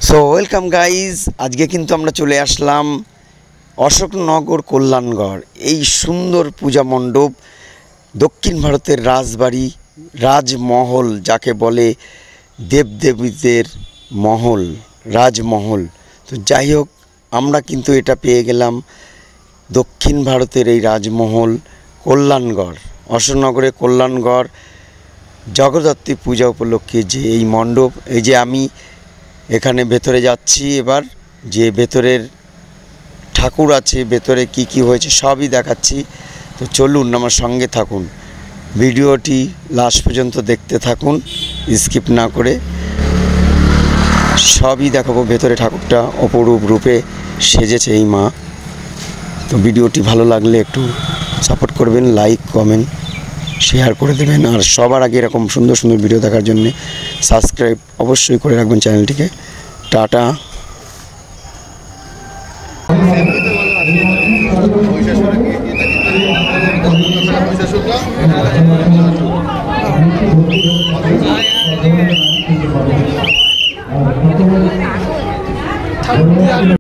So welcome guys, আজকে কিন্তু আমরা চলে আসলাম অশোকনগর কল্যাণগড়। এই সুন্দর পূজা মণ্ডপ, দক্ষিণ ভারতের রাজবাড়ি, রাজমহল যাকে বলে, দেবদেবীদের মহল, রাজমহল। তো যাই হোক, আমরা কিন্তু এটা পেয়ে গেলাম দক্ষিণ ভারতের এই রাজমহল কল্যাণগড়, অশোকনগরে কল্যাণগড় জগদ্ধাত্রী পূজা উপলক্ষে যে এই মণ্ডপ। এই যে আমি এখানে ভেতরে যাচ্ছি, এবার যে ভেতরের ঠাকুর আছে, ভেতরে কি কি হয়েছে সবই দেখাচ্ছি। তো চলুন আমার সঙ্গে থাকুন, ভিডিওটি লাস্ট পর্যন্ত দেখতে থাকুন, স্কিপ না করে। সবই দেখাবো, ভেতরে ঠাকুরটা অপরূপ রূপে সেজেছে এই মা। তো ভিডিওটি ভালো লাগলে একটু সাপোর্ট করবেন, লাইক কমেন্ট শেয়ার করে দেবেন। আর সবার আগে এরকম সুন্দর সুন্দর ভিডিও দেখার জন্য সাবস্ক্রাইব অবশ্যই করে রাখবেন চ্যানেলটিকে। টাটা। পয়সা